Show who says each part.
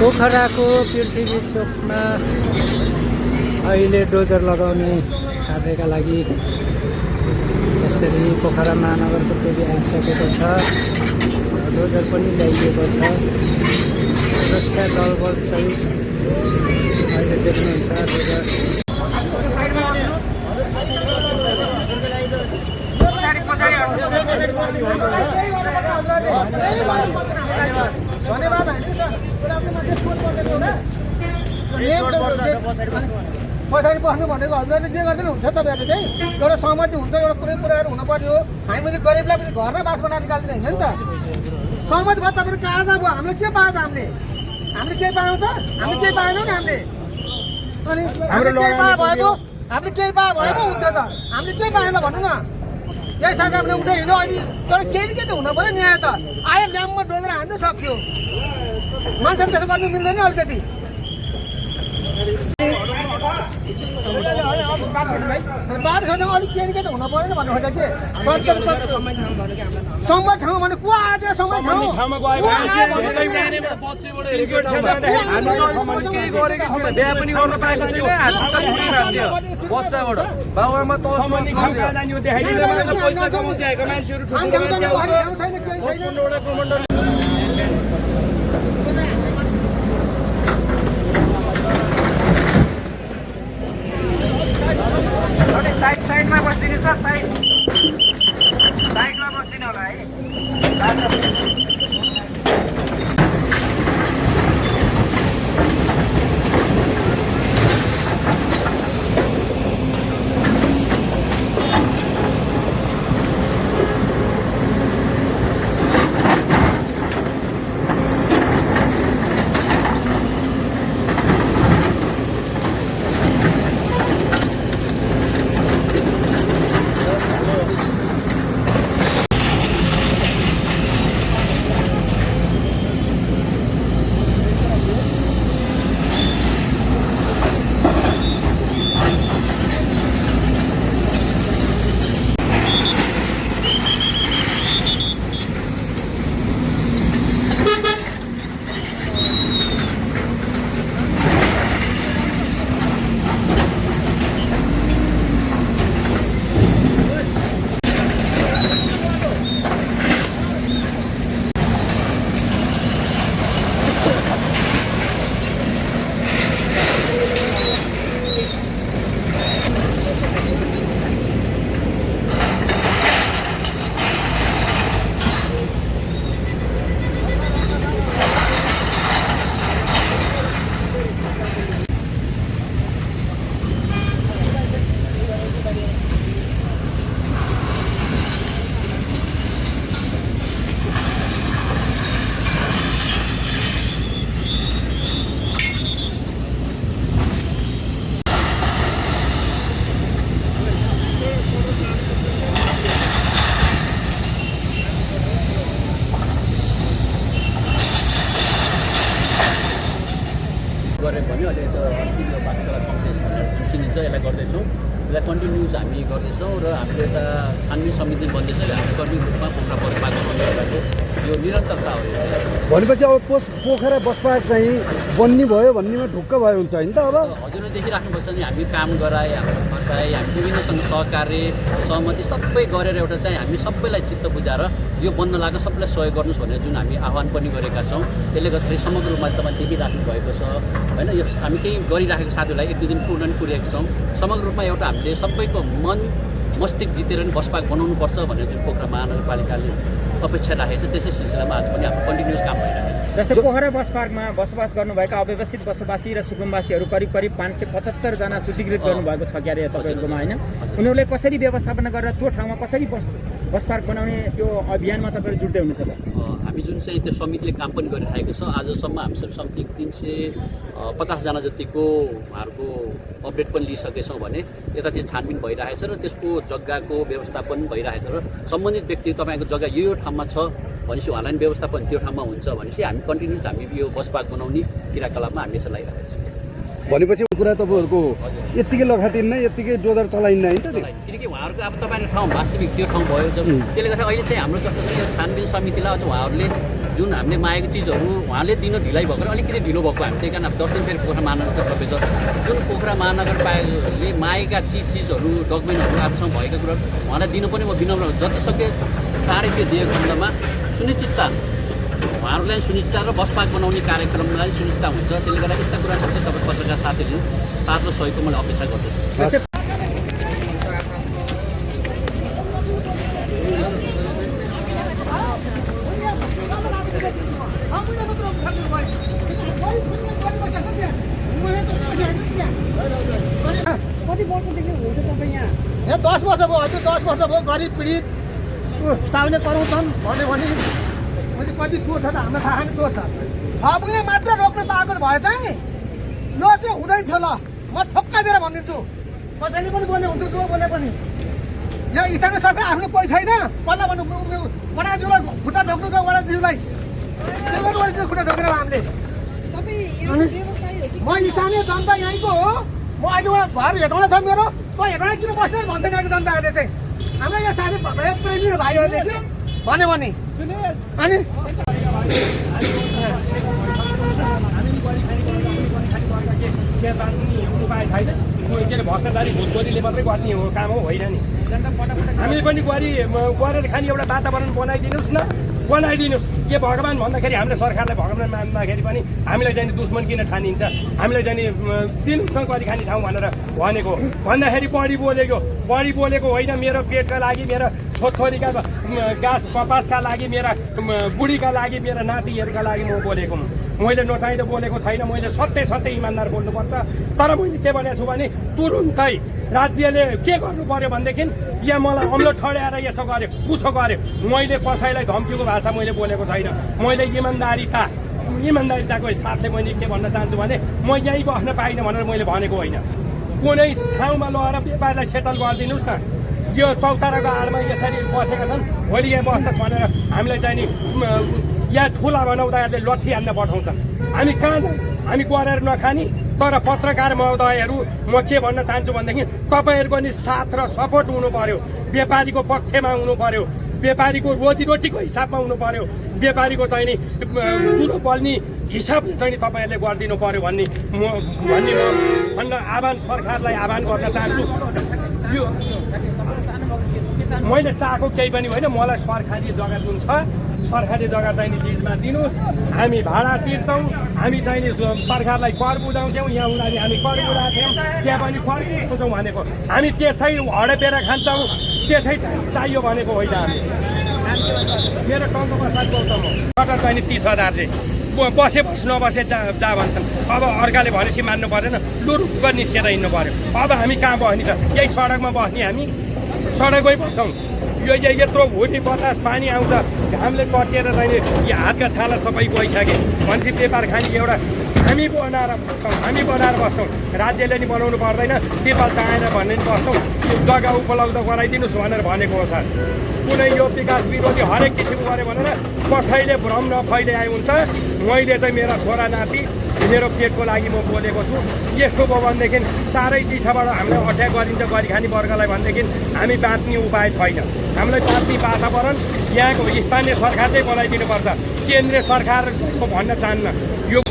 Speaker 1: पोखराको पृथ्वी चोकमा अहिले डोजर लगाउने कार्यका लागि यसरी पोखरा महानगरको टोली आइसकेको छ। डोजर पनि ल्याइएको छ। सुरक्षा दलबल सहित अहिले देख्नुहुन्छ डोजर।
Speaker 2: पछाडि बस्नु भनेको हजुरले जे गर्दैन हुन्छ तपाईँहरूले चाहिँ एउटा सहमति हुन्छ, एउटा कुनै कुराहरू हुनुपर्ने हो। हामीले गरिबलाई पनि घर नै बास बनाएर निकाल्दैन होइन नि त। सहमति भयो तपाईँहरू कहाँ जानु भयो? हामीले के पायो त? हामीले केही पायौँ त? हामीले केही पाएनौँ नि हामीले। अनि हामीले केही पाए भएको हामीले केही पाए भएको हुन्थ्यो त। हामीले केही पाएन भन्नु न। यही साथी हामीले उठे हिँड्यो। अनि एउटा केही न केही त हुनु पऱ्यो न्याय त। आयो ल्याम्पमा डोजेर हान्नु सक्यो। मान्छेले त्यसो गर्नु मिल्दैन नि अलिकति। बाटो छैन, अलिक केही न केही त हुनु पऱ्यो नि भन्नु खोज्छ के। सम्म ठाउँ भने को आयो त्यहाँ सम्म ठाउँ?
Speaker 3: बच्चाबाट बाबुआमा त पैसा कमाउँछ मान्छेहरू ठुलो मान्छे
Speaker 4: साइडमा बस्दिनु छ, साइडमा बस्दिनु होला है।
Speaker 5: गऱ्यो भने अहिले त अस्ति यो बाटोला कम्प्लेक्स भनेर जुन चिनिन्छ यसलाई गर्दैछौँ। यसलाई कन्टिन्युस हामी गर्दैछौँ र हाम्रो एउटा छानबिन समिति बन्दैछ। हाम्रो कर्मिक रूपमा पोखरा बसपार्क बनाउनुको यो निरन्तरता हो।
Speaker 3: भनेपछि अब पोखरा बसपार्क चाहिँ बन्ने भयो भन्नेमा ढुक्क भयो हुन्छ होइन त? अब
Speaker 5: हजुरले देखिराख्नुपर्छ नि, हामी काम गराए, हाम्रो फर्काए, हामी विभिन्नसँग सहकार्य सहमति सबै गरेर एउटा चाहिँ हामी सबैलाई चित्त बुझाएर यो बन्न लाग्यो, सबैलाई सहयोग गर्नुहोस् भनेर जुन हामी आह्वान पनि गरेका छौँ। त्यसले गर्दाखेरि समग्र रूपमा तपाईँ देखिराख्नु भएको छ होइन। यो हामी केही गरिराखेको साथीहरूलाई एक दुई दिन पूर्ण पनि पुर्याएको छौँ। समग्र रूपमा एउटा हामीले सबैको मन मस्तिष्क जितेर नि बसपार्क बनाउनुपर्छ भनेर जुन पोखरा महानगरपालिकाले अपेक्षा राखेको छ, त्यसै सिलसिलामा आज पनि हाम्रो कन्टिन्युस काम भइरहेको छ।
Speaker 4: जस्तै पोखरा बसपार्कमा बसोबास गर्नुभएका अव्यवस्थित बसोबासी र सुकुम्बासीहरू करिब 575 जना सूचीकृत गर्नुभएको छ क्यारे तपाईँहरूकोमा होइन। उनीहरूले कसरी व्यवस्थापन गरेर त्यो ठाउँमा कसरी बसपार्क बनाउने त्यो अभियानमा तपाईँहरू जुट्दै हुनुहुन्छ त?
Speaker 5: हामी जुन चाहिँ त्यो समितिले काम पनि गरिरहेको छ, आजसम्म हामीसँग समथिङ 350 जना जतिको उहाँहरूको अपडेट पनि लिइसकेछौँ भने यता चाहिँ छानबिन भइरहेछ र त्यसको जग्गाको व्यवस्थापन भइरहेछ र सम्बन्धित व्यक्ति तपाईँको जग्गा यो ठाउँमा छ भनेपछि उहाँलाई व्यवस्थापन त्यो ठाउँमा हुन्छ भनेपछि हामी कन्टिन्युस हामी यो बस पार्क बनाउने क्रियाकलापमा हामी यसलाई लगाइरहेको छौँ।
Speaker 3: भनेपछि कुरा तपाईँहरूको यत्तिकै लखाटिन्न यत्तिकै डोजर चलाइन्न होइन त नि
Speaker 5: किनकि उहाँहरूको अब तपाईँको ठाउँ वास्तविक त्यो ठाउँ भयो त्यसले गर्दा अहिले चाहिँ हाम्रो जस्तो यो छानबिन समितिलाई अझ उहाँहरूले जुन हामीले मागेको चिजहरू उहाँले दिन ढिलाइ भएको अलिकति ढिलो भएको हामी त्यही कारण अब 10 दिन फेरि पोखरा महानगर तपाईँ जुन पोखरा महानगरपालिकाले मागेका चिजहरू डकुमेन्टहरू आफूसँग भएका कुराहरू उहाँलाई दिनु पनि म विनम्र जति सक्यो चाँडै त्यो दिएको खण्डमा सुनिश्चितता उहाँहरूलाई सुनिश्चितता र बस पार्क बनाउने कार्यक्रमलाई सुनिश्चितता हुन्छ त्यसले गर्दा यस्ता कुराहरू चाहिँ तपाईँ पत्रकार साथीहरू साथ र सहयोगको मैले अपेक्षा गर्दछु
Speaker 6: कति वर्षदेखि हुनुहुन्छ तपाईँ यहाँ?
Speaker 2: 10 वर्ष भयो हजुर 10 वर्ष भयो गरिब पीडित साउले कराउँछन् भन्यो भने मैले कति चोट छ त हामीलाई थाहा छैन चोट छ 6 महिना मात्र रोक्न पाएको भए चाहिँ यो चाहिँ हुँदै थियो ल म ठोक्का दिएर भनिदिन्छु कसैले पनि बोल्ने हुन्छ जो बोले पनि यहाँ स्थानीय सरकार आफ्नो पैसा छैन पल्ला भन्नु वडाज्यूलाई खुट्टा ढोक्नु गयो वडाज्यूलाई के गर्नु वडाज्यू खुट्टा ढोकेर हामीले
Speaker 6: तपाईँ एउटा व्यवसायी हो कि?
Speaker 2: म स्थानीय जनता यहीँको हो म अहिले उहाँ घर हेटौँडा छ मेरो त हेटौँडा किन बस्दैन भन्छ यहाँको जनताहरूले चाहिँ हाम्रो यहाँ साथी प्रेमी भाइहरूले भन्यो भने अनि
Speaker 7: उपाय छैन के अरे भ्रष्टाचारी घुसखोरीले मात्रै गर्ने हो काम हो होइन नि हामीले पनि गरेर खाने एउटा वातावरण बनाइदिनुहोस् न बनाइदिनुहोस् के भगवान् भन्दाखेरि हामीले सरकारलाई भगवान् मान्दाखेरि पनि हामीलाई चाहिँ दुश्मन किन ठानिन्छ हामीलाई चाहिँ दिनुहोस् न गरी खाने ठाउँ भनेर भनेको भन्दाखेरि बढी बोलेको होइन मेरो पेटका लागि मेरो छोरछोरीका गाँस कपासका लागि मेरा बुढीका लागि मेरा नातिहरूका लागि म बोलेको मैले नचाहिँदो बोलेको छैन मैले सत्य इमान्दार बोल्नुपर्छ तर मैले के भनेको छु भने तुरुन्तै राज्यले के गर्नु पर्यो भनेदेखि यहाँ मलाई अम्लो ठड्याएर यसो गर्यो उसो गर्यो मैले कसैलाई धम्कीको भाषा मैले बोलेको छैन मैले इमान्दारिताको साथले मैले के भन्न चाहन्छु भने म यहीँ बस्न पाइनँ भनेर मैले भनेको होइन कुनै ठाउँमा लगेर व्यापारलाई सेटल गरिदिनुहोस् न यो चौताराको आडमा यसरी बसेका छन् भोलि यहाँ बस्छस् भनेर हामीलाई चाहिँ नि यहाँ ठुला बनाउँदा लट्ठी हान्न पठाउँछन् हामी कहाँ हामी गरेर नखाने तर पत्रकार महोदयहरू म के भन्न चाहन्छु भनेदेखि तपाईँहरूको नि साथ र सपोर्ट हुनु पर्यो व्यापारीको पक्षमा हुनु पर्यो व्यापारीको रोजीरोटीको हिसाबमा हुनु पर्यो व्यापारीको चाहिँ नि चुलो बल्ने हिसाबले चाहिँ तपाईँहरूले गरिदिनु पर्यो भन्ने म भन्न सरकारलाई आह्वान गर्न चाहन्छु यो मैले चाहेको केही पनि होइन मलाई सरकारी जग्गा जुन छ सरकारी जग्गा चाहिँ लिजमा दिनुहोस् हामी भाडा तिर्छौँ हामी चाहिँ सरकारलाई कर बुझाउँथ्यौँ यहाँ उनीहरू हामी कर बुझाउँथ्यौँ त्यहाँ पनि कर बुझाउँछौँ भनेको हामी त्यसै हडपेर खान्छौँ त्यसै चाहियो भनेको होइन हामी मेरो टाउको बस्दा गौतम हो कटर चाहिँ 30,000 चाहिँ बसे बस नबसे जा भन्छन् अब अर्काले भनेपछि मान्नु परेन लुरुक्क निस्केर हिँड्नु पर्यो अब हामी कहाँ बस्ने त यही सडकमा बस्ने हामी सडकमै बस्छौँ यो यत्रो भुटी बतास पानी आउँछ घामले कटिएर चाहिँ यो हातका छाला सबै गइसके भनेपछि व्यापार खाने एउटा हामी बनाएर बस्छौँ राज्यले नि बनाउनु पर्दैन नेपाल चाहेन भन्ने नि बस्छौँ यो जग्गा उपलब्ध गराइदिनुहोस् भनेर भनेको हो सर कुनै यो विकास विरोधी हरेक किसिम गऱ्यो भनेर कसैले भ्रम नफैल्याए हुन्छ मैले चाहिँ मेरा छोरा नाति मेरो पेटको लागि म बोलेको छु यस्तो भयो भनेदेखि चारै दिशाबाट हामीलाई अट्याक गरिन्छ गरिखाने वर्गलाई भनेदेखि हामी बाँच्ने उपाय छैन हामीलाई बाँच्ने वातावरण यहाँको स्थानीय सरकारले बनाइदिनुपर्छ केन्द्रीय सरकारको भन्न चाहन्न यो